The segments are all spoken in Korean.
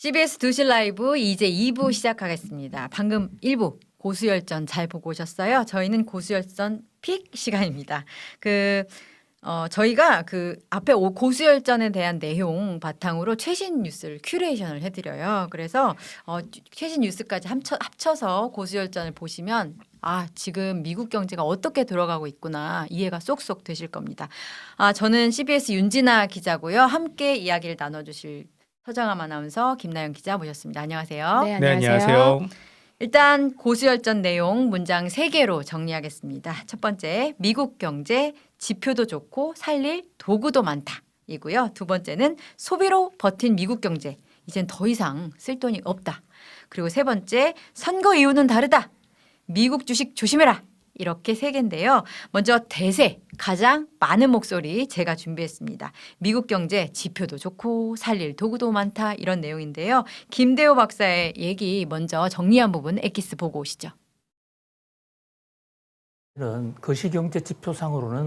CBS 2시 라이브 이제 2부 시작하겠습니다. 방금 1부 고수열전 잘 보고 오셨어요? 저희는 고수열전 픽 시간입니다. 저희가 앞에 고수열전에 대한 내용 바탕으로 최신 뉴스를 큐레이션을 해드려요. 그래서 최신 뉴스까지 합쳐서 고수열전을 보시면 지금 미국 경제가 어떻게 들어가고 있구나 이해가 쏙쏙 되실 겁니다. 저는 CBS 윤진아 기자고요. 함께 이야기를 나눠주실 서정함 아나운서, 김나영 기자 모셨습니다. 안녕하세요. 네, 네, 안녕하세요. 일단 고수열전 내용 문장 3개로 정리하겠습니다. 첫 번째, 미국 경제 지표도 좋고 살릴 도구도 많다 이고요. 두 번째는 소비로 버틴 미국 경제 이젠 더 이상 쓸 돈이 없다. 그리고 세 번째, 선거 이유는 다르다. 미국 주식 조심해라. 이렇게 3개인데요. 먼저 대세 가장 많은 목소리 제가 준비했습니다. 미국 경제 지표도 좋고 살릴 도구도 많다 이런 내용인데요. 김대호 박사의 얘기 먼저 정리한 부분 엑기스 보고 오시죠. 이런 거시경제 지표상으로는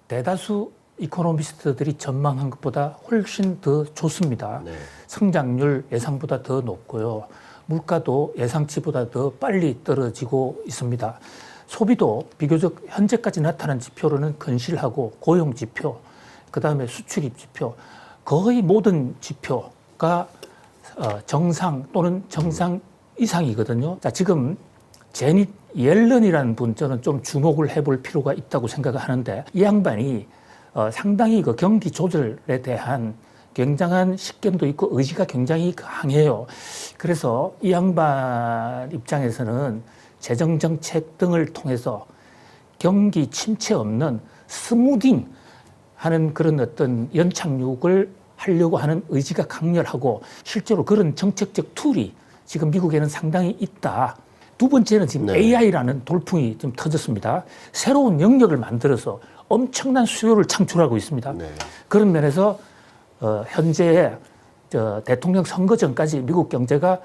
대다수 이코노미스트들이 전망한 것보다 훨씬 더 좋습니다. 네. 성장률 예상보다 더 높고요. 물가도 예상치보다 더 빨리 떨어지고 있습니다. 소비도 비교적 현재까지 나타난 지표로는 건실하고 고용 지표, 그다음에 수출입 지표, 거의 모든 지표가 정상 또는 정상 이상이거든요. 자, 지금 제닛 옐런이라는 분 저는 좀 주목을 해볼 필요가 있다고 생각을 하는데 이 양반이 상당히 그 경기 조절에 대한 굉장한 식견도 있고 의지가 굉장히 강해요. 그래서 이 양반 입장에서는 재정 정책 등을 통해서 경기 침체 없는 스무딩 하는 그런 어떤 연착륙을 하려고 하는 의지가 강렬하고 실제로 그런 정책적 툴이 지금 미국에는 상당히 있다. 두 번째는 지금 AI라는 돌풍이 좀 터졌습니다. 새로운 영역을 만들어서 엄청난 수요를 창출하고 있습니다. 네. 그런 면에서 현재 대통령 선거 전까지 미국 경제가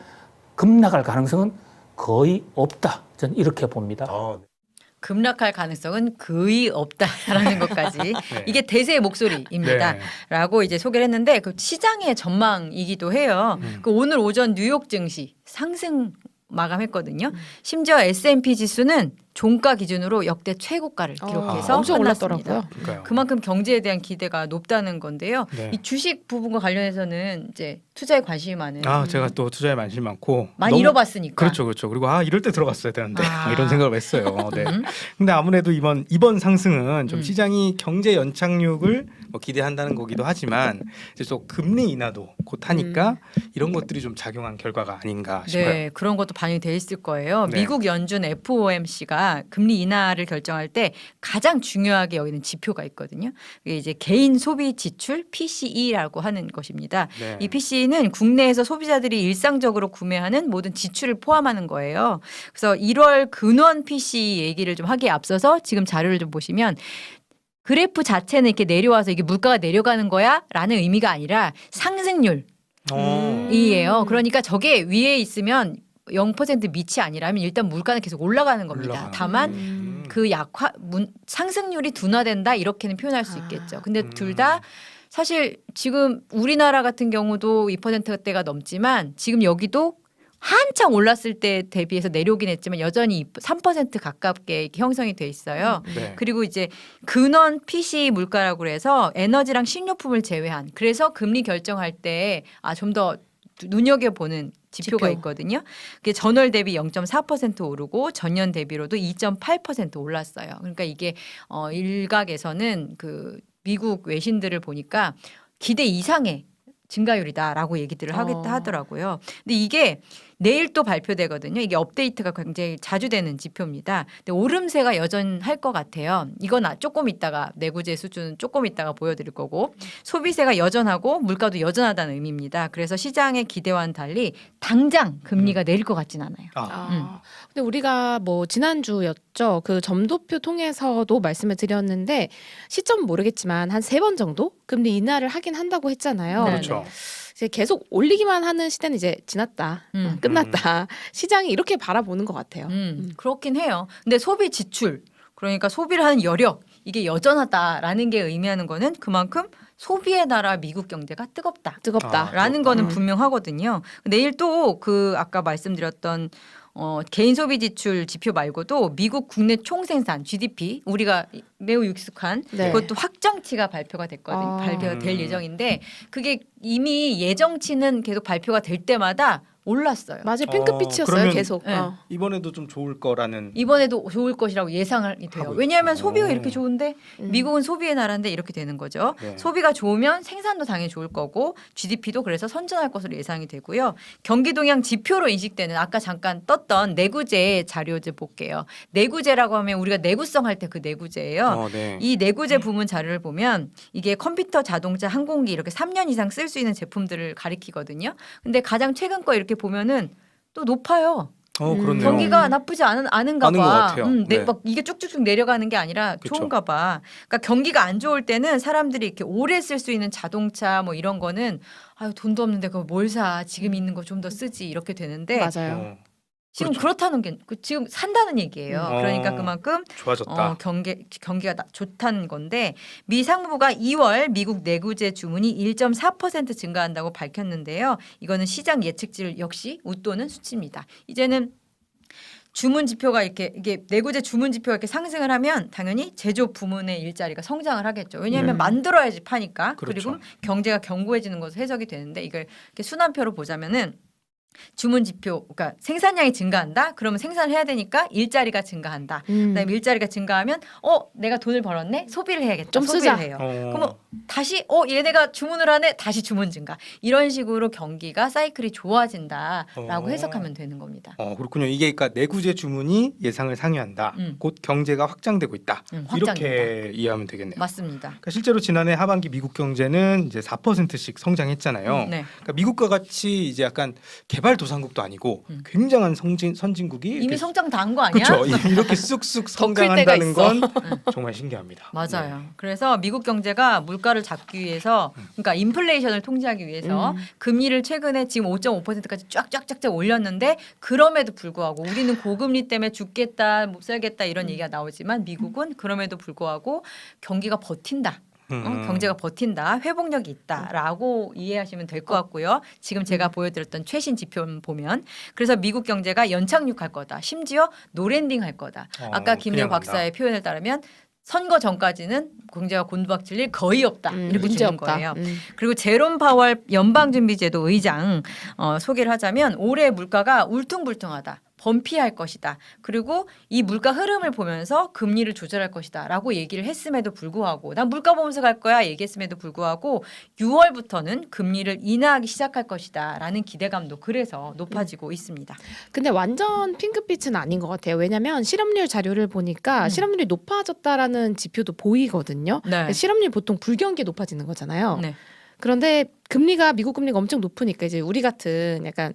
급락할 가능성은 거의 없다. 저는 이렇게 봅니다. 급락할 가능성은 거의 없다라는 것까지 네. 이게 대세의 목소리입니다. 네. 라고 이제 소개를 했는데 그 시장의 전망이기도 해요. 오늘 오전 뉴욕 증시 상승 마감했거든요. 심지어 S&P 지수는 종가 기준으로 역대 최고가를 기록해서 엄청 끝났습니다. 올랐더라고요. 그만큼 경제에 대한 기대가 높다는 건데요. 네. 이 주식 부분과 관련해서는 이제 투자에 관심이 많은 제가 또 투자에 관심 많고 많이 잃어봤으니까. 그렇죠. 그리고 이럴 때 들어갔어야 되는데 이런 생각을 했어요. 네. 음. 근데 아무래도 이번 상승은 좀 음. 시장이 경제 연착륙을 기대한다는 거기도 하지만 이제 또 금리 인하도 곧 하니까 이런 것들이 좀 작용한 결과가 아닌가 싶어요. 네, 그런 것도 반영이 돼 있을 거예요. 네. 미국 연준 FOMC가 금리 인하를 결정할 때 가장 중요하게 여기는 지표가 있거든요. 이게 이제 개인 소비 지출 PCE라고 하는 것입니다. 네. 이 PCE는 국내에서 소비자들이 일상적으로 구매하는 모든 지출을 포함하는 거예요. 그래서 1월 근원 PCE 얘기를 좀 하기에 앞서서 지금 자료를 좀 보시면 그래프 자체는 이렇게 내려와서 이게 물가가 내려가는 거야라는 의미가 아니라 상승률 이에요. 그러니까 저게 위에 있으면 0% 밑이 아니라면 일단 물가는 계속 올라가는 겁니다. 올라가는. 다만 그 상승률이 둔화된다 이렇게는 표현할 수 있겠죠. 근데 둘 다 사실 지금 우리나라 같은 경우도 2%대가 넘지만 지금 여기도 한창 올랐을 때 대비해서 내려오긴 했지만 여전히 3% 가깝게 이렇게 형성이 돼 있어요. 네. 그리고 이제 근원 PC 물가라고 그래서 에너지랑 식료품을 제외한 그래서 금리 결정할 때 좀 더 눈여겨보는 지표가 지표. 있거든요. 그게 전월 대비 0.4% 오르고 전년 대비로도 2.8% 올랐어요. 그러니까 이게 일각에서는 그 미국 외신들을 보니까 기대 이상의 증가율이다라고 얘기들을 하겠다 하더라고요. 근데 이게 내일 또 발표되거든요. 이게 업데이트가 굉장히 자주 되는 지표입니다. 근데 오름세가 여전할 것 같아요. 이건 조금 있다가 내구재 수준은 조금 있다가 보여드릴 거고 소비세가 여전하고 물가도 여전하다는 의미입니다. 그래서 시장의 기대와는 달리 당장 금리가 내릴 것 같진 않아요. 근데 우리가 지난주였죠. 그 점도표 통해서도 말씀을 드렸는데 시점 모르겠지만 한 3번 정도 금리 인하를 하긴 한다고 했잖아요. 네. 그렇죠. 이제 계속 올리기만 하는 시대는 이제 지났다. 끝났다. 시장이 이렇게 바라보는 것 같아요. 그렇긴 해요. 근데 소비 지출 그러니까 소비를 하는 여력 이게 여전하다라는 게 의미하는 거는 그만큼 소비의 나라 미국 경제가 뜨겁다. 뜨겁다. 라는 거는 음. 분명하거든요. 내일 또 그 아까 말씀드렸던 개인 소비 지출 지표 말고도 미국 국내 총생산 GDP 우리가 매우 익숙한 네. 그것도 확정치가 발표가 됐거든요. 발표가 될 예정인데 그게 이미 예정치는 계속 발표가 될 때마다 올랐어요. 맞아요. 핑크빛이었어요. 그러면- 계속. 네. 이번에도 좀 좋을 거라는. 이번에도 좋을 것이라고 예상이 돼요. 하고 왜냐하면 있죠. 소비가 이렇게 좋은데 음. 미국은 소비의 나라인데 이렇게 되는 거죠. 네. 소비가 좋으면 생산도 당연히 좋을 거고 GDP도 그래서 선전할 것으로 예상이 되고요. 경기 동향 지표로 인식되는 아까 잠깐 떴던 내구재 자료 좀 볼게요. 내구재라고 하면 우리가 내구성 할 때 그 내구재예요. 네. 이 내구재 부문 자료를 보면 이게 컴퓨터, 자동차, 항공기 이렇게 3년 이상 쓸 수 있는 제품들을 가리키거든요. 근데 가장 최근 거 이렇게 보면은 또 높아요. 그렇네요. 경기가 나쁘지 않은가 않은 것 봐. 같아요. 네. 막 이게 쭉쭉쭉 내려가는 게 아니라 그쵸. 좋은가 봐. 그러니까 경기가 안 좋을 때는 사람들이 이렇게 오래 쓸 수 있는 자동차 뭐 이런 거는 아유 돈도 없는데 그거 뭘 사? 지금 있는 거 좀 더 쓰지 이렇게 되는데 맞아요. 지금 그렇죠. 그렇다는 게 지금 산다는 얘기예요. 그러니까 그만큼 좋아졌다. 경기가 좋다는 건데 미 상무부가 2월 미국 내구재 주문이 1.4% 증가한다고 밝혔는데요. 이거는 시장 예측치를 역시 웃도는 수치입니다. 이제는 주문 지표가 이게 내구재 주문 지표가 이렇게 상승을 하면 당연히 제조업 부문의 일자리가 성장을 하겠죠. 왜냐하면 만들어야지 파니까. 그렇죠. 그리고 경제가 견고해지는 것으로 해석이 되는데 이걸 이렇게 순환표로 보자면은 주문 지표, 그러니까 생산량이 증가한다. 그러면 생산을 해야 되니까 일자리가 증가한다. 그다음에 일자리가 증가하면 내가 돈을 벌었네. 소비를 해야겠다. 좀 소비를 쓰자. 해요. 그러면 다시 얘네가 주문을 하네. 다시 주문 증가. 이런 식으로 경기가 사이클이 좋아진다라고 해석하면 되는 겁니다. 그렇군요. 이게 그러니까 내구재 주문이 예상을 상회한다. 곧 경제가 확장되고 있다. 확장된다. 이렇게 이해하면 되겠네요. 맞습니다. 그러니까 실제로 지난해 하반기 미국 경제는 이제 4%씩 성장했잖아요. 네. 그러니까 미국과 같이 이제 약간 개발도상국도 아니고 굉장한 선진국이 이미 성장 다 한 거 아니야? 그렇죠. 이렇게 쑥쑥 더클 때가 성장한다는 건 정말 신기합니다. 맞아요. 네. 그래서 미국 경제가 물가를 잡기 위해서, 그러니까 인플레이션을 통제하기 위해서 금리를 최근에 지금 5.5%까지 쫙쫙쫙쫙 올렸는데 그럼에도 불구하고 우리는 고금리 때문에 죽겠다, 못 살겠다 이런 얘기가 나오지만 미국은 그럼에도 불구하고 경기가 버틴다. 경제가 버틴다, 회복력이 있다라고 이해하시면 될 것 같고요. 지금 제가 보여드렸던 최신 지표 보면 그래서 미국 경제가 연착륙할 거다. 심지어 노랜딩 할 거다. 아까 김래호 그냥 박사의 표현을 따르면 선거 전까지는 경제가 곤두박질 일 거의 없다. 이렇게 문제 주는 없다. 거예요. 그리고 제롬 파월 연방준비제도 의장 소개를 하자면 올해 물가가 울퉁불퉁하다. 범피할 것이다. 그리고 이 물가 흐름을 보면서 금리를 조절할 것이다라고 얘기를 했음에도 불구하고 난 물가 보면서 갈 거야 얘기했음에도 불구하고 6월부터는 금리를 인하하기 시작할 것이다라는 기대감도 그래서 높아지고 있습니다. 근데 완전 핑크빛은 아닌 것 같아요. 왜냐하면 실업률 자료를 보니까 실업률이 높아졌다라는 지표도 보이거든요. 네. 실업률 보통 불경기에 높아지는 거잖아요. 네. 그런데 미국 금리가 엄청 높으니까 이제 우리 같은 약간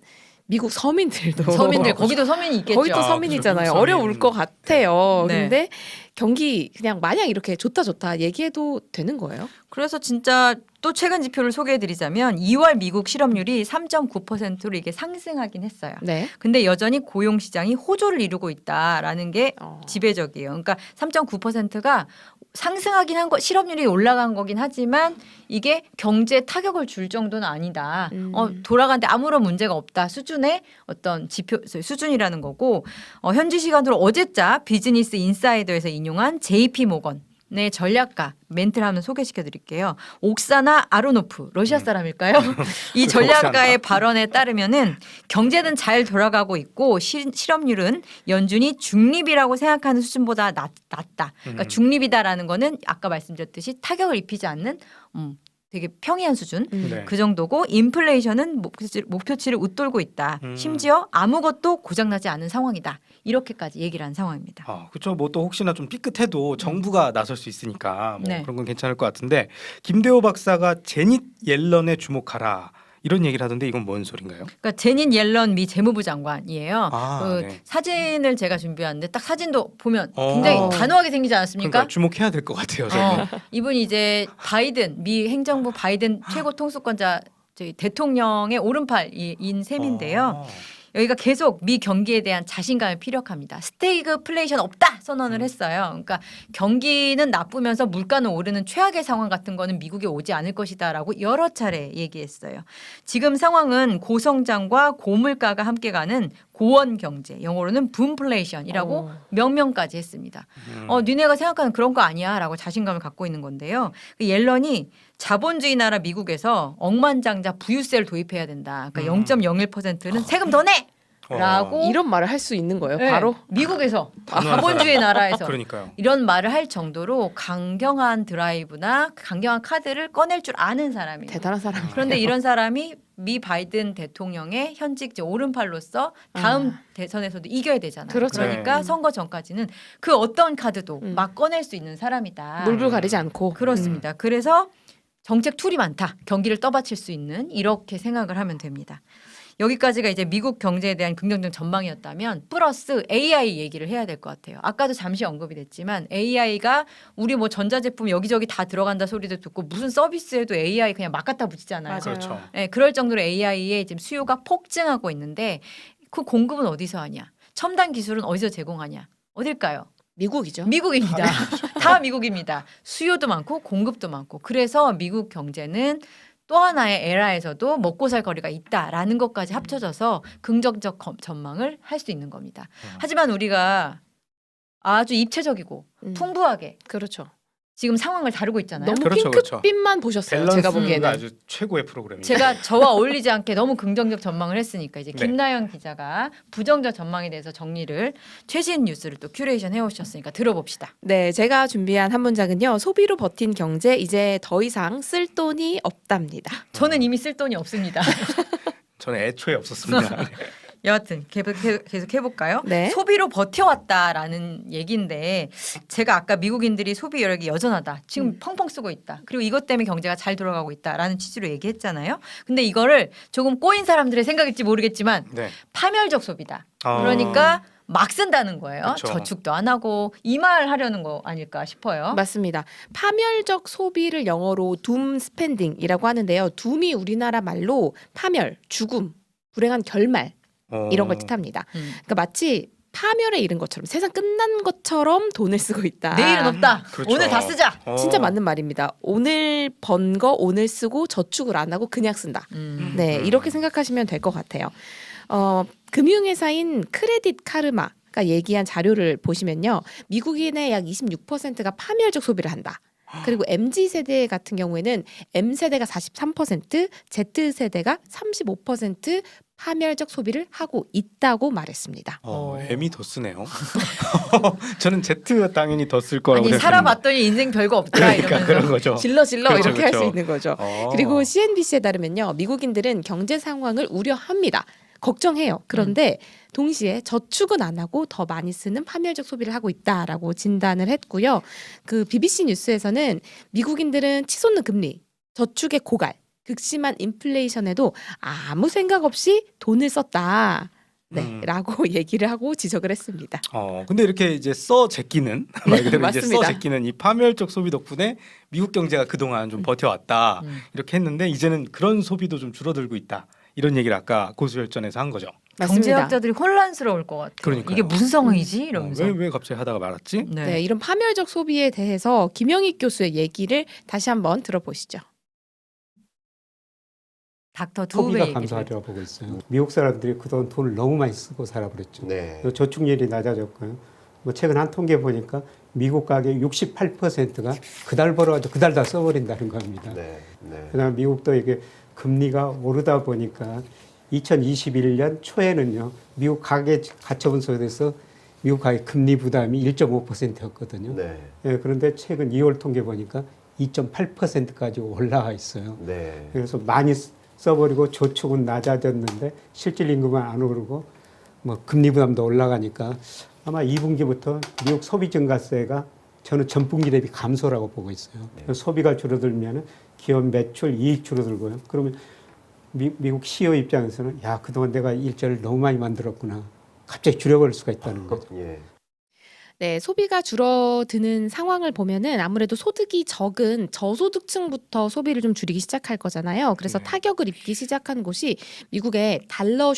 미국 서민들도 서민들 거기도 서민이 있겠죠. 거기 또 서민이잖아요. 그렇죠. 어려울 것 같아요. 네. 근데 경기 그냥 마냥 이렇게 좋다 얘기해도 되는 거예요? 그래서 진짜 또 최근 지표를 소개해드리자면 2월 미국 실업률이 3.9%로 이게 상승하긴 했어요. 네. 근데 여전히 고용 시장이 호조를 이루고 있다라는 게 지배적이에요. 그러니까 3.9%가 상승하긴 한 거, 실업률이 올라간 거긴 하지만 이게 경제 타격을 줄 정도는 아니다. 돌아가는데 아무런 문제가 없다 수준의 어떤 지표 수준이라는 거고 현지 시간으로 어제자 비즈니스 인사이더에서 인용한 JP 모건의 전략가 멘트를 한번 소개시켜 드릴게요. 옥사나 아로노프 러시아 사람일까요? 이 전략가의 발언에 따르면은 경제는 잘 돌아가고 있고 실업률은 연준이 중립이라고 생각하는 수준보다 낮다. 그러니까 중립이다라는 거는 아까 말씀드렸듯이 타격을 입히지 않는 되게 평이한 수준 네. 그 정도고 인플레이션은 목표치를 웃돌고 있다. 심지어 아무것도 고장나지 않은 상황이다. 이렇게까지 얘기를 한 상황입니다. 그렇죠. 뭐 또 혹시나 좀 삐끗해도 정부가 나설 수 있으니까 뭐 네. 그런 건 괜찮을 것 같은데 김대호 박사가 제닛 옐런에 주목하라 이런 얘기를 하던데 이건 뭔 소린가요? 그러니까 제닛 옐런 미 재무부 장관이에요. 네. 사진을 제가 준비했는데 딱 사진도 보면 굉장히 단호하게 생기지 않았습니까? 그러니까 주목해야 될 것 같아요. 저는. 이분이 이제 바이든 미 행정부 바이든 최고 통수권자 저희 대통령의 오른팔인 셈인데요. 여기가 계속 미 경기에 대한 자신감을 피력합니다. 스태그플레이션 없다 선언을 했어요. 그러니까 경기는 나쁘면서 물가는 오르는 최악의 상황 같은 거는 미국에 오지 않을 것이다라고 여러 차례 얘기했어요. 지금 상황은 고성장과 고물가가 함께 가는 고원 경제, 영어로는 붐플레이션이라고 명명까지 했습니다. 니네가 생각하는 그런 거 아니야라고 자신감을 갖고 있는 건데요. 그 옐런이 자본주의 나라 미국에서 억만장자 부유세를 도입해야 된다. 그러니까 0.01%는 세금 더 내! 라고 이런 말을 할 수 있는 거예요. 네, 바로 미국에서 단호한 자본주의 나라에서 그러니까요. 이런 말을 할 정도로 강경한 드라이브나 강경한 카드를 꺼낼 줄 아는 사람이에요. 대단한 사람. 그런데 이런 사람이 미 바이든 대통령의 현직 이제 오른팔로서 다음 대선에서도 이겨야 되잖아요. 그렇죠. 그러니까 네. 선거 전까지는 그 어떤 카드도 막 꺼낼 수 있는 사람이다. 물불 가리지 않고. 그렇습니다. 그래서 정책 툴이 많다. 경기를 떠받칠 수 있는 이렇게 생각을 하면 됩니다. 여기까지가 이제 미국 경제에 대한 긍정적 전망이었다면 플러스 AI 얘기를 해야 될 것 같아요. 아까도 잠시 언급이 됐지만 AI가 우리 뭐 전자제품 여기저기 다 들어간다 소리도 듣고 무슨 서비스에도 AI 그냥 막 갖다 붙이잖아요. 맞아요. 그렇죠. 네, 그럴 정도로 AI의 지금 수요가 폭증하고 있는데 그 공급은 어디서 하냐? 첨단 기술은 어디서 제공하냐? 어딜까요? 미국이죠. 미국입니다. 다 미국입니다. 수요도 많고 공급도 많고 그래서 미국 경제는 또 하나의 에라에서도 먹고 살 거리가 있다라는 것까지 합쳐져서 긍정적 전망을 할 수 있는 겁니다. 하지만 우리가 아주 입체적이고 풍부하게 그렇죠. 지금 상황을 다루고 있잖아요. 너무 그렇죠, 그렇죠. 핑크빛만 보셨어요. 제가 보기에는. 밸런스가 아주 최고의 프로그램입니다. 제가 저와 어울리지 않게 너무 긍정적 전망을 했으니까 이제 네. 김나연 기자가 부정적 전망에 대해서 정리를 최신 뉴스를 또 큐레이션 해오셨으니까 들어봅시다. 네, 제가 준비한 한 문장은요. 소비로 버틴 경제 이제 더 이상 쓸 돈이 없답니다. 저는 이미 쓸 돈이 없습니다. 저는 애초에 없었습니다. 네. 여하튼 계속 해볼까요? 네. 소비로 버텨왔다라는 얘기인데 제가 아까 미국인들이 소비 여력이 여전하다. 지금 펑펑 쓰고 있다. 그리고 이것 때문에 경제가 잘 돌아가고 있다라는 취지로 얘기했잖아요. 근데 이거를 조금 꼬인 사람들의 생각일지 모르겠지만 네. 파멸적 소비다. 아. 그러니까 막 쓴다는 거예요. 그쵸. 저축도 안 하고 이 말 하려는 거 아닐까 싶어요. 맞습니다. 파멸적 소비를 영어로 doom spending이라고 하는데요. doom이 우리나라 말로 파멸, 죽음, 불행한 결말 이런 걸 뜻합니다. 그러니까 마치 파멸에 이른 것처럼 세상 끝난 것처럼 돈을 쓰고 있다. 내일은 없다. 그렇죠. 오늘 다 쓰자. 진짜 맞는 말입니다. 오늘 번 거 오늘 쓰고 저축을 안 하고 그냥 쓴다. 네, 이렇게 생각하시면 될 것 같아요. 금융회사인 크레딧 카르마가 얘기한 자료를 보시면요. 미국인의 약 26%가 파멸적 소비를 한다. 그리고 MZ세대 같은 경우에는 M세대가 43%, Z세대가 35% 파멸적 소비를 하고 있다고 말했습니다. M이 더 쓰네요. 저는 Z 당연히 더 쓸 거라고 아니 생각했는데. 살아봤더니 인생 별거 없다 그러니까 이러면서. 그런 거죠. 질러 그렇죠, 이렇게 할 수 그렇죠. 있는 거죠. 그리고 CNBC에 따르면요. 미국인들은 경제 상황을 우려합니다. 걱정해요. 그런데 동시에 저축은 안 하고 더 많이 쓰는 파멸적 소비를 하고 있다라고 진단을 했고요. 그 BBC 뉴스에서는 미국인들은 치솟는 금리, 저축의 고갈, 극심한 인플레이션에도 아무 생각 없이 돈을 썼다. 네, 라고 얘기를 하고 지적을 했습니다. 근데 이렇게 이제 써 제끼는 말 그대로 이제 써 맞습니다. 제끼는 이 파멸적 소비 덕분에 미국 경제가 그동안 좀 버텨왔다 이렇게 했는데 이제는 그런 소비도 좀 줄어들고 있다 이런 얘기를 아까 고수열전에서 한 거죠. 맞습니다. 경제학자들이 혼란스러울 것 같아요. 그러니까요. 이게 무슨 상황이지? 이러면서. 왜 갑자기 하다가 말았지? 네, 이런 파멸적 소비에 대해서 김영익 교수의 얘기를 다시 한번 들어보시죠. 닥터 두배 소비가 얘기를. 감소하리라고 보고 있어요. 미국 사람들이 그동안 돈을 너무 많이 쓰고 살아버렸죠. 네. 저축률이 낮아졌고요. 뭐 최근 한 통계 보니까 미국 가계 68%가 그달 벌어가지고 그달 다 써버린다는 겁니다. 네. 네. 그다음 미국도 이게 금리가 오르다 보니까 2021년 초에는요. 미국 가계 가처분소에서 미국 가계 금리 부담이 1.5%였거든요. 네. 예, 그런데 최근 2월 통계 보니까 2.8%까지 올라와 있어요. 네. 그래서 많이 써버리고 저축은 낮아졌는데 실질 임금은 안 오르고 뭐 금리 부담도 올라가니까 아마 2분기부터 미국 소비 증가세가 저는 전분기 대비 감소라고 보고 있어요. 소비가 줄어들면 기업 매출, 이익 줄어들고요. 그러면 미국 CEO 입장에서는 야 그동안 내가 일자리를 너무 많이 만들었구나. 갑자기 줄여버릴 수가 있다는 거죠. 예. 네, 소비가 줄어드는 상황을 보면은 아무래도 소득이 적은 저소득층부터 소비를 좀 줄이기 시작할 거잖아요. 그래서 타격을 입기 시작한 곳이 미국의 달러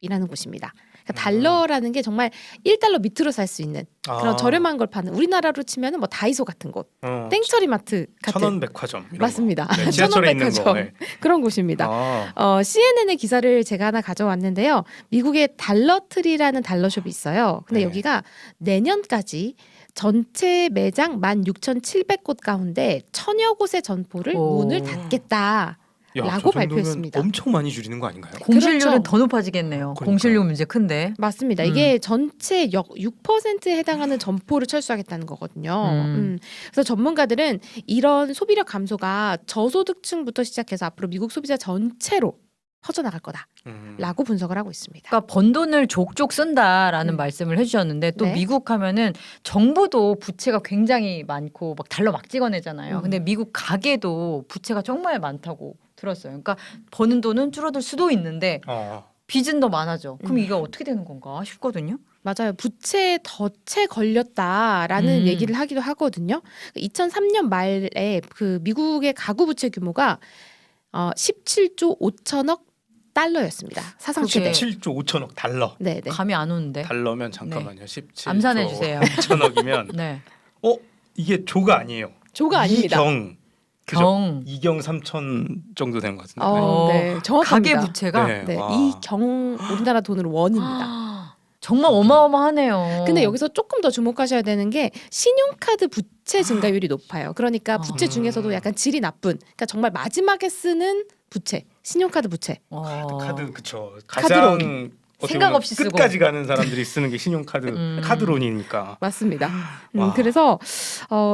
이라는 곳입니다. 그러니까 달러라는 게 정말 1달러 밑으로 살 수 있는 그런 저렴한 걸 파는 우리나라로 치면은 뭐 다이소 같은 곳, 땡처리 마트 같은 천원 백화점 이런 맞습니다. 거. 네, 지하철에 있는 거. 천원 네. 그런 곳입니다. CNN의 기사를 제가 하나 가져왔는데요. 미국의 달러트리라는 달러숍이 있어요. 근데 네. 여기가 내년까지 전체 매장 16,700곳 가운데 1,000여 곳의 점포를 오. 문을 닫겠다. 야, 라고 저 정도면 발표했습니다. 엄청 많이 줄이는 거 아닌가요? 공실률은 그렇죠. 더 높아지겠네요. 그러니까요. 공실률 문제 큰데. 맞습니다. 이게 전체 6%에 해당하는 점포를 철수하겠다는 거거든요. 그래서 전문가들은 이런 소비력 감소가 저소득층부터 시작해서 앞으로 미국 소비자 전체로 퍼져나갈 거다라고 분석을 하고 있습니다. 그러니까 번 돈을 족족 쓴다라는 말씀을 해주셨는데 또 네. 미국 하면은 정부도 부채가 굉장히 많고 막 달러 막 찍어내잖아요. 근데 미국 가계도 부채가 정말 많다고 들었어요. 그러니까 버는 돈은 줄어들 수도 있는데 빚은 더 많아져. 그럼 이게 어떻게 되는 건가 싶거든요. 맞아요. 부채 덫에 걸렸다라는 얘기를 하기도 하거든요. 2003년 말에 그 미국의 가구 부채 규모가 17조 5천억 달러였습니다. 사상 최대. 17조 5천억 달러. 네, 네. 감이 안 오는데. 달러면 잠깐만요. 17조 암산해 주세요. 5천억이면 네. 이게 조가 아니에요. 조가 아닙니다. 이경 그죠? 경. 2경 3천 정도 되는 것 같은데. 네, 정확합니다. 가계 부채가 네. 네, 와. 이 경 우리나라 돈으로 원입니다. 정말 어마어마하네요. 근데 여기서 조금 더 주목하셔야 되는 게 신용카드 부채 증가율이 높아요. 그러니까 부채 중에서도 약간 질이 나쁜, 그러니까 정말 마지막에 쓰는 부채, 신용카드 부채. 카드 그쵸. 카드론. 가장 어떻게 생각 보면 없이 쓰고. 끝까지 가는 사람들이 쓰는 게 신용카드 카드론이니까. 맞습니다. 와. 그래서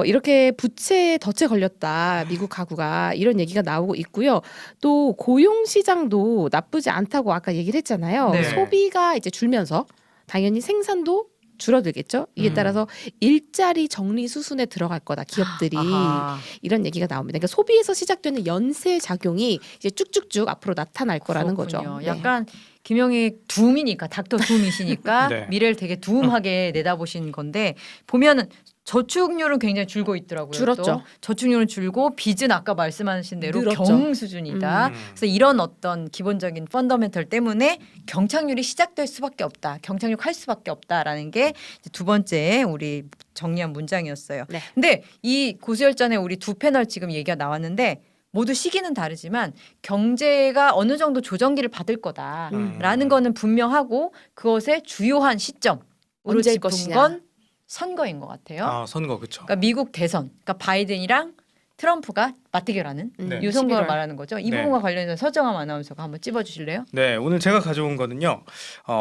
이렇게 부채 덫에 걸렸다 미국 가구가 이런 얘기가 나오고 있고요. 또 고용 시장도 나쁘지 않다고 아까 얘기를 했잖아요. 네. 소비가 이제 줄면서 당연히 생산도 줄어들겠죠. 이에 따라서 일자리 정리 수순에 들어갈 거다 기업들이 아하. 이런 얘기가 나옵니다. 그러니까 소비에서 시작되는 연쇄 작용이 이제 쭉쭉쭉 앞으로 나타날 거라는 그렇군요. 거죠. 네. 약간 김영희 둠이니까 닥터 둠이시니까 네. 미래를 되게 둠하게 내다보신 건데 보면은 저축률은 굉장히 줄고 있더라고요. 줄었죠. 또. 저축률은 줄고 빚은 아까 말씀하신 대로 늘었죠. 경 수준이다. 음. 그래서 이런 어떤 기본적인 펀더멘털 때문에 경착률이 시작될 수밖에 없다. 경착륙 할 수밖에 없다라는 게 두 번째 우리 정리한 문장이었어요. 네. 근데 이 고수열전에 우리 두 패널 지금 얘기가 나왔는데 모두 시기는 다르지만 경제가 어느 정도 조정기를 받을 거다라는 거는 분명하고 그것의 주요한 시점으로 언제일 짚은 것이냐. 건 선거인 것 같아요. 선거 그쵸. 그러니까 미국 대선, 그러니까 바이든이랑 트럼프가 맞대결하는 네. 이 선거를 11월. 말하는 거죠. 이 네. 부분과 관련해서 서정함 아나운서가 한번 찝어주실래요? 네, 오늘 제가 가져온 거는요.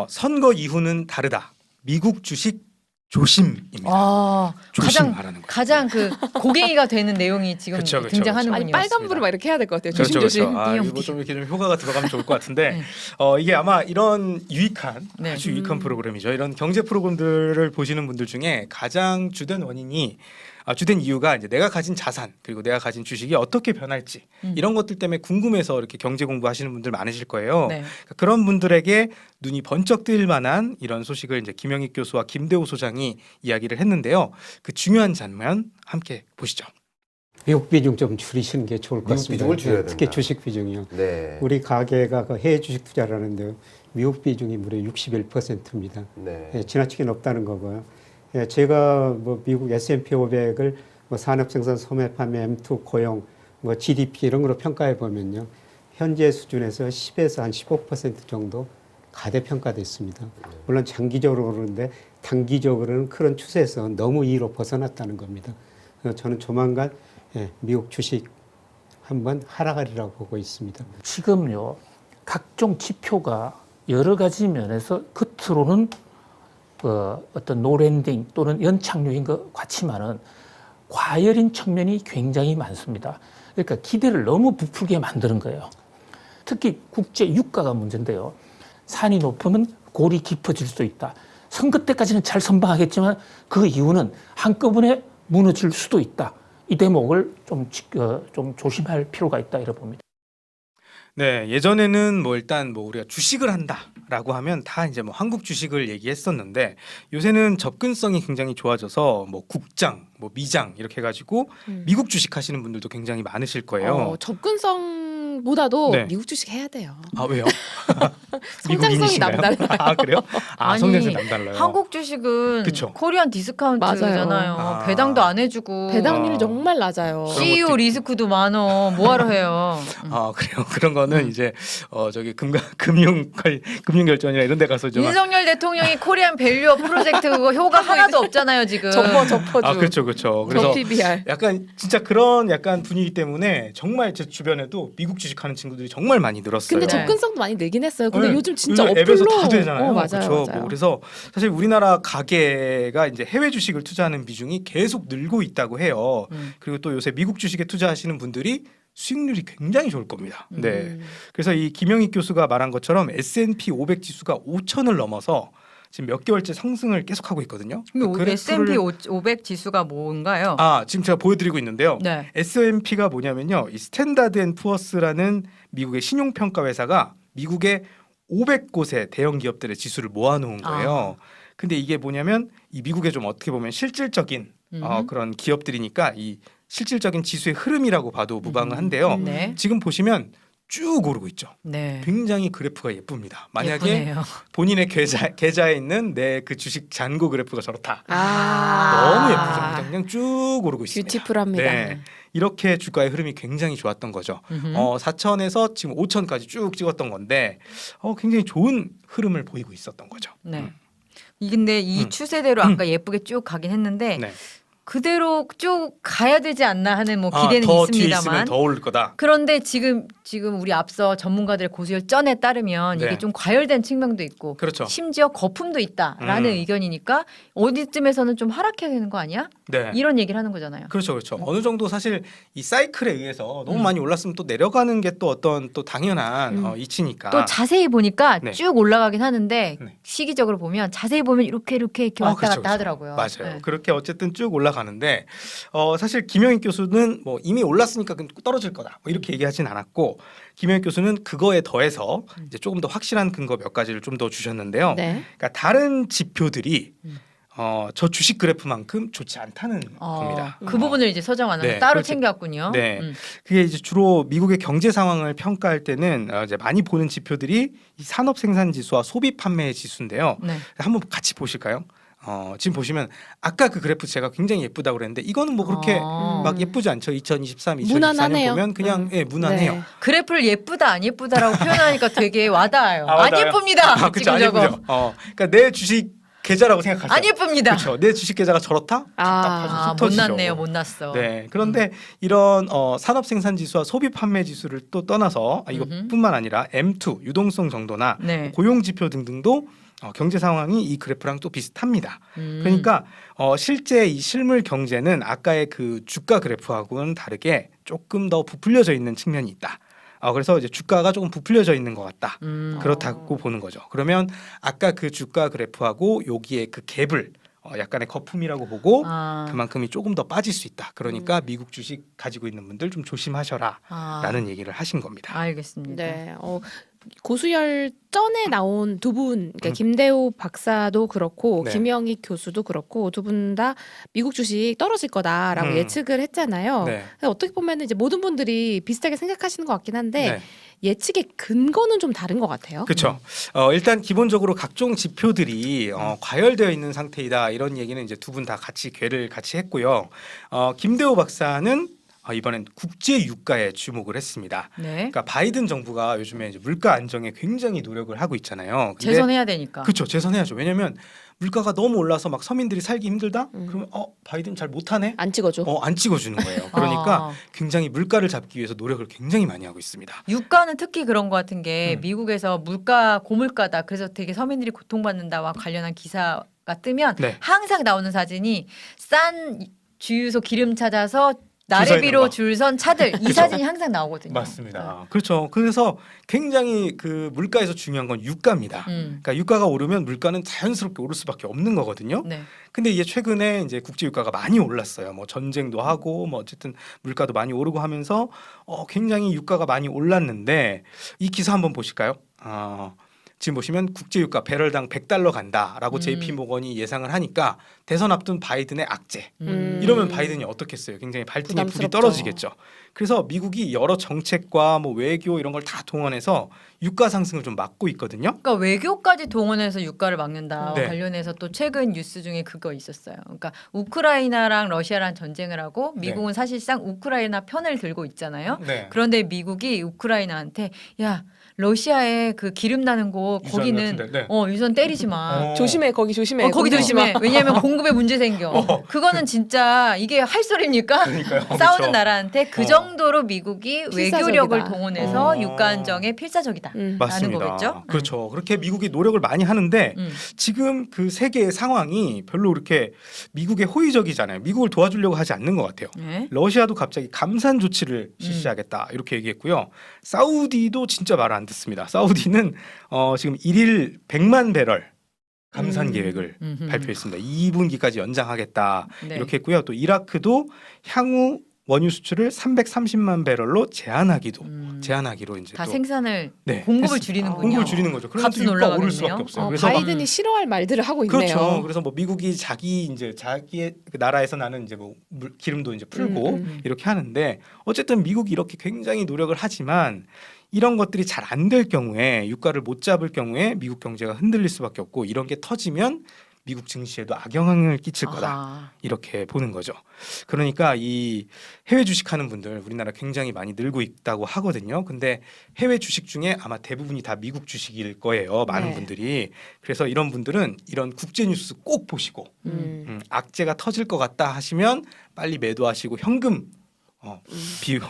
선거 이후는 다르다. 미국 주식 조심입니다. 조심 말하는 거예요. 가장 그 고갱이가 되는 내용이 지금 그쵸, 그쵸, 등장하는 그쵸. 아니 분이었습니다. 빨간불을 막 이렇게 해야 될 것 같아요. 그렇죠, 조심조심. 그렇죠. 아, 띠용, 이거 좀 이렇게 좀 효과가 들어가면 좋을 것 같은데 네. 이게 아마 이런 유익한 네. 아주 유익한 프로그램이죠. 이런 경제 프로그램들을 보시는 분들 중에 가장 주된 원인이 주된 이유가 이제 내가 가진 자산 그리고 내가 가진 주식이 어떻게 변할지 이런 것들 때문에 궁금해서 이렇게 경제 공부하시는 분들 많으실 거예요. 네. 그런 분들에게 눈이 번쩍 뜨일 만한 이런 소식을 이제 김영익 교수와 김대호 소장이 이야기를 했는데요. 그 중요한 장면 함께 보시죠. 미국 비중 좀 줄이시는 게 좋을 것 미국 같습니다. 비중을 줄여야 특히 된다. 주식 비중이요. 네. 우리 가게가 그 해외 주식 투자를 하는데요. 미국 비중이 무려 61%입니다. 네. 지나치게 높다는 거고요. 제가 뭐 미국 S&P 500을 뭐 산업 생산, 소매, 판매, M2 고용, 뭐 GDP 이런 거로 평가해 보면요. 현재 수준에서 10에서 한 15% 정도 가대평가됐습니다. 물론 장기적으로 그러는데 단기적으로는 그런 추세에서 너무 2로 벗어났다는 겁니다. 그래서 저는 조만간 미국 주식 한번 하락하리라고 보고 있습니다. 지금요 각종 지표가 여러 가지 면에서 겉으로는 어떤 노랜딩 또는 연착륙인 것 같지만은 과열인 측면이 굉장히 많습니다. 그러니까 기대를 너무 부풀게 만드는 거예요. 특히 국제 유가가 문제인데요. 산이 높으면 골이 깊어질 수 있다. 선거 때까지는 잘 선방하겠지만 그 이후는 한꺼번에 무너질 수도 있다. 이 대목을 좀 조심할 필요가 있다 이렇게 봅니다. 네, 예전에는 뭐 일단 뭐 우리가 주식을 한다라고 하면 다 이제 뭐 한국 주식을 얘기했었는데 요새는 접근성이 굉장히 좋아져서 뭐 국장, 뭐 미장 이렇게 해가지고 미국 주식 하시는 분들도 굉장히 많으실 거예요. 접근성 주식시장보다도 네. 미국 주식 해야 돼요. 아 왜요? 성장성이 미국인이신가요? 남달라요. 아 그래요? 아 아니, 성장성이 남달라요. 한국 주식은 그쵸. 코리안 디스카운트잖아요. 맞아요. 배당도 안 해주고 배당률이 어. 정말 낮아요. 그런 CEO 것도 리스크도 많어. 뭐하러 해요? 아 그래요. 그런 거는 이제 저기 금융결전이나 이런 데 가서 좀 윤석열 대통령이 코리안 밸류업 프로젝트 그거 효과 하나도 없잖아요 지금. 접어주. 아 그렇죠 그렇죠. 그래서 PBR. 약간 진짜 그런 약간 분위기 때문에 정말 제 주변에도 미국 주식하는 친구들이 정말 많이 늘었어요. 근데 네. 접근성도 많이 늘긴 했어요. 근데 네. 요즘 진짜 요즘 앱에서 어플로 다 되잖아요. 맞아요, 그렇죠. 맞아요. 뭐 그래서 사실 우리나라 가계가 이제 해외 주식을 투자하는 비중이 계속 늘고 있다고 해요. 그리고 또 요새 미국 주식에 투자하시는 분들이 수익률이 굉장히 좋을 겁니다. 네. 그래서 이 김영익 교수가 말한 것처럼 S&P 500 지수가 5천을 넘어서 지금 몇 개월째 상승을 계속하고 있거든요. 그럼 S&P 500 지수가 뭔가요? 아 지금 제가 보여드리고 있는데요. 네. S&P가 뭐냐면요, 이 스탠다드 앤 푸어스라는 미국의 신용평가 회사가 미국의 500곳의 대형 기업들의 지수를 모아놓은 거예요. 근데 이게 뭐냐면 이 미국의 좀 어떻게 보면 실질적인 그런 기업들이니까 이 실질적인 지수의 흐름이라고 봐도 무방한데요. 네. 지금 보시면 쭉 오르고 있죠. 네. 굉장히 그래프가 예쁩니다. 만약에 예쁘네요. 본인의 계좌에 있는 내 그 주식 잔고 그래프가 저렇다. 아, 너무 예쁘죠. 그냥 쭉 오르고 있습니다. 뷰티풀합니다. 네. 이렇게 주가의 흐름이 굉장히 좋았던 거죠. 4천에서 지금 5천까지 쭉 찍었던 건데 굉장히 좋은 흐름을 보이고 있었던 거죠. 네. 근데 이 추세대로 아까 예쁘게 쭉 가긴 했는데 네. 그대로 쭉 가야 되지 않나 하는 뭐 기대는 더 뒤에 있으면 있습니다만. 더 오를 거다. 그런데 지금 우리 앞서 전문가들의 고수열전에 따르면 네. 이게 좀 과열된 측면도 있고 그렇죠. 심지어 거품도 있다라는 의견이니까 어디쯤에서는 좀 하락해야 되는 거 아니야? 네. 이런 얘기를 하는 거잖아요. 그렇죠, 그렇죠. 어느 정도 사실 이 사이클에 의해서 너무 많이 올랐으면 또 내려가는 게 또 어떤 또 당연한 이치니까. 또 자세히 보니까 네. 쭉 올라가긴 하는데 네. 시기적으로 보면 자세히 보면 이렇게 왔다 그렇죠, 갔다 그렇죠. 하더라고요. 맞아요. 네. 그렇게 어쨌든 쭉 올라가는데 사실 김영익 교수는 뭐 이미 올랐으니까 그럼 떨어질 거다 뭐 이렇게 얘기하진 않았고, 김영익 교수는 그거에 더해서 이제 조금 더 확실한 근거 몇 가지를 좀 더 주셨는데요. 네. 그러니까 다른 지표들이 저 주식 그래프만큼 좋지 않다는 겁니다. 그 부분을 이제 서정 아나운서 네, 따로 그렇게- 챙겨왔군요. 네. 그게 이제 주로 미국의 경제 상황을 평가할 때는 이제 많이 보는 지표들이 이 산업 생산 지수와 소비 판매 지수인데요. 네. 한번 같이 보실까요? 지금 보시면 아까 그 그래프 제가 굉장히 예쁘다고 그랬는데 이거는 뭐 그렇게 막 예쁘지 않죠. 2023, 2024년 무난하네요. 보면 그냥 무난해요. 네. 그래프를 예쁘다 안 예쁘다라고 표현하니까 되게 와닿아요. 안 맞아요. 예쁩니다. 그렇죠. 지금 안 저거. 예쁘죠. 그러니까 내 주식 계좌라고 생각하세요. 안 예쁩니다. 그렇죠. 내 주식 계좌가 저렇다? 아, 못 터지죠. 났네요. 못 났어. 네. 그런데 이런 산업 생산 지수와 소비 판매 지수를 또 떠나서 이것뿐만 아니라 M2 유동성 정도나 네. 고용 지표 등등도 경제 상황이 이 그래프랑 또 비슷합니다. 그러니까 실제 이 실물 경제는 아까의 그 주가 그래프하고는 다르게 조금 더 부풀려져 있는 측면이 있다. 그래서 이제 주가가 조금 부풀려져 있는 것 같다. 그렇다고 보는 거죠. 그러면 아까 그 주가 그래프하고 여기에 그 갭을 약간의 거품이라고 보고 그만큼이 조금 더 빠질 수 있다. 그러니까 미국 주식 가지고 있는 분들 좀 조심하셔라라는 얘기를 하신 겁니다. 알겠습니다. 네. 고수열전에 나온 두 분, 그러니까 김대호 박사도 그렇고 네. 김영익 교수도 그렇고 두 분 다 미국 주식 떨어질 거다라고 예측을 했잖아요. 네. 근데 어떻게 보면 이제 모든 분들이 비슷하게 생각하시는 것 같긴 한데 네. 예측의 근거는 좀 다른 것 같아요. 그렇죠. 일단 기본적으로 각종 지표들이 과열되어 있는 상태이다 이런 얘기는 이제 두 분 다 같이 궤를 같이 했고요. 김대호 박사는 이번엔 국제 유가에 주목을 했습니다. 네. 그러니까 바이든 정부가 요즘에 이제 물가 안정에 굉장히 노력을 하고 있잖아요. 근데 재선해야 되니까. 그렇죠. 재선해야죠. 왜냐하면 물가가 너무 올라서 막 서민들이 살기 힘들다. 그러면 바이든 잘 못하네. 안 찍어줘. 안 찍어주는 거예요. 그러니까 굉장히 물가를 잡기 위해서 노력을 굉장히 많이 하고 있습니다. 유가는 특히 그런 것 같은 게 미국에서 물가 고물가다. 그래서 되게 서민들이 고통받는다와 관련한 기사가 뜨면 네. 항상 나오는 사진이 싼 주유소 기름 찾아서 서 있는 나래비로 거. 줄 선 차들 이 사진이 항상 나오거든요. 맞습니다. 그렇죠. 그래서 굉장히 그 물가에서 중요한 건 유가입니다. 그러니까 유가가 오르면 물가는 자연스럽게 오를 수밖에 없는 거거든요. 네. 근데 이게 최근에 이제 국제 유가가 많이 올랐어요. 뭐 전쟁도 하고 뭐 어쨌든 물가도 많이 오르고 하면서 굉장히 유가가 많이 올랐는데 이 기사 한번 보실까요? 지금 보시면 국제유가 배럴당 $100 간다라고 JP 모건이 예상을 하니까 대선 앞둔 바이든의 악재. 이러면 바이든이 어떻겠어요? 굉장히 발등에 불이 부담스럽죠. 떨어지겠죠. 그래서 미국이 여러 정책과 뭐 외교 이런 걸 다 동원해서 유가 상승을 좀 막고 있거든요. 그러니까 외교까지 동원해서 유가를 막는다 네. 관련해서 또 최근 뉴스 중에 그거 있었어요. 그러니까 우크라이나랑 러시아랑 전쟁을 하고 미국은 사실상 우크라이나 편을 들고 있잖아요. 네. 그런데 미국이 우크라이나한테 야 러시아에 그 기름 나는 곳 유전 거기는 같은데, 네. 유선 때리지 마. 조심해 거기 조심해. 거기 거기 조심해. 왜냐하면 공급에 문제 생겨. 그거는 진짜 이게 할 소리입니까? 그러니까요. 싸우는 그렇죠. 나라한테 그 정도로 미국이 필사적이다. 외교력을 동원해서 어. 유가 안정에 필사적이다. 맞습니다. 거겠죠? 그렇죠. 그렇게 미국이 노력을 많이 하는데 지금 그 세계의 상황이 별로 그렇게 미국에 호의적이잖아요. 미국을 도와주려고 하지 않는 것 같아요. 네. 러시아도 갑자기 감산 조치를 실시하겠다 이렇게 얘기했고요. 사우디도 진짜 말 안 듣습니다. 사우디는 지금 1일 100만 배럴 감산 계획을 발표했습니다. 2분기까지 연장하겠다 네. 이렇게 했고요. 또 이라크도 향후 원유 수출을 330만 배럴로 제한하기로 이제 다 또 생산을 네, 공급을 했습니다. 줄이는군요. 공급을 줄이는 거죠. 그러면 또 값은 유가 오를 올라가겠네요. 수밖에 없어요. 그래서 바이든이 싫어할 말들을 하고 있네요. 그렇죠. 그래서 뭐 미국이 자기의 그 나라에서 나는 이제 뭐 기름도 이제 풀고 이렇게 하는데 어쨌든 미국이 이렇게 굉장히 노력을 하지만 이런 것들이 잘 안 될 경우에 유가를 못 잡을 경우에 미국 경제가 흔들릴 수밖에 없고 이런 게 터지면 미국 증시에도 악영향을 끼칠 거다. 아하. 이렇게 보는 거죠. 그러니까 이 해외 주식하는 분들 우리나라 굉장히 많이 늘고 있다고 하거든요. 근데 해외 주식 중에 아마 대부분이 다 미국 주식일 거예요. 많은 네. 분들이. 그래서 이런 분들은 이런 국제 뉴스 꼭 보시고 악재가 터질 것 같다 하시면 빨리 매도하시고 현금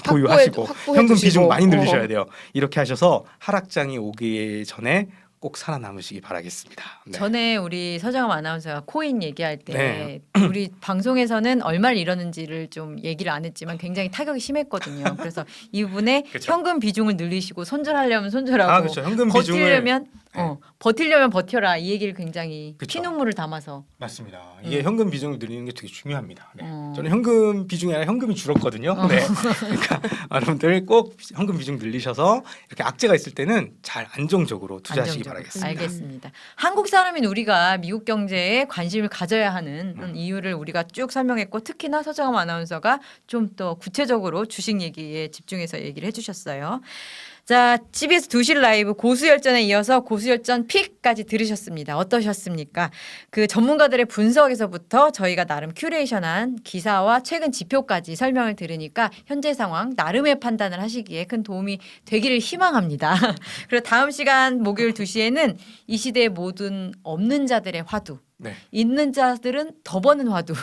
보유하시고 확보해 현금 두시고. 비중 많이 늘리셔야 돼요. 이렇게 하셔서 하락장이 오기 전에 꼭 살아남으시기 바라겠습니다. 네. 전에 우리 서장엄 아나운서가 코인 얘기할 때 네. 우리 방송에서는 얼마를 잃었는지를 좀 얘기를 안 했지만 굉장히 타격이 심했거든요. 그래서 이분의 그쵸. 현금 비중을 늘리시고 손절하려면 손절하고 그렇죠. 현금 버티려면 네. 버티려면 버텨라 이 얘기를 굉장히 그쵸. 피눈물을 담아서 맞습니다. 이게 현금 비중을 늘리는 게 되게 중요합니다. 네. 어. 저는 현금 비중이 아니라 현금이 줄었거든요. 네. 그러니까 여러분들 꼭 현금 비중 늘리셔서 이렇게 악재가 있을 때는 잘 안정적으로 투자하시기 안정적으로. 바라겠습니다. 알겠습니다. 한국 사람인 우리가 미국 경제에 관심을 가져야 하는 이유를 우리가 쭉 설명했고 특히나 서장엄 아나운서가 좀 더 구체적으로 주식 얘기에 집중해서 얘기를 해주셨어요. 자, CBS 두실 라이브 고수열전에 이어서 고수열전 픽까지 들으셨습니다. 어떠셨습니까? 그 전문가들의 분석에서부터 저희가 나름 큐레이션한 기사와 최근 지표까지 설명을 들으니까 현재 상황 나름의 판단을 하시기에 큰 도움이 되기를 희망합니다. 그리고 다음 시간 목요일 2시에는 이 시대의 모든 없는 자들의 화두 네. 있는 자들은 더 버는 화두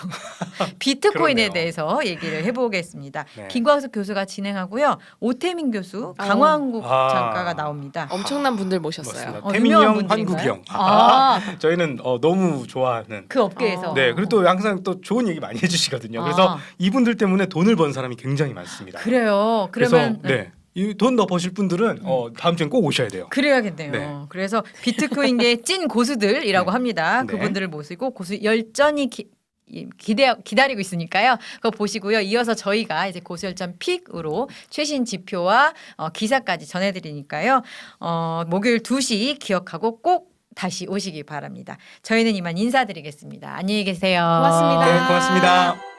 비트코인에 그러네요. 대해서 얘기를 해보겠습니다. 네. 김광석 교수가 진행하고요. 오태민 교수, 강화한국 아. 작가가 나옵니다. 엄청난 분들 모셨어요. 맞습니다. 태민이 유명한 형, 분들인가요? 환국이 형. 아. 저희는 너무 좋아하는. 그 업계에서. 네, 그리고 또 항상 또 좋은 얘기 많이 해주시거든요. 그래서 아. 이분들 때문에 돈을 번 사람이 굉장히 많습니다. 그래요. 그래서 그러면 네, 돈 더 버실 분들은 다음 주엔 꼭 오셔야 돼요. 그래야겠네요. 네. 그래서 비트코인계의 찐 고수들이라고 네. 합니다. 네. 그분들을 모시고 고수 열전이 기다리고 있으니까요. 그거 보시고요. 이어서 저희가 이제 고수열전 픽으로 최신 지표와 기사까지 전해드리니까요. 목요일 2시 기억하고 꼭 다시 오시기 바랍니다. 저희는 이만 인사드리겠습니다. 안녕히 계세요. 고맙습니다. 네, 고맙습니다.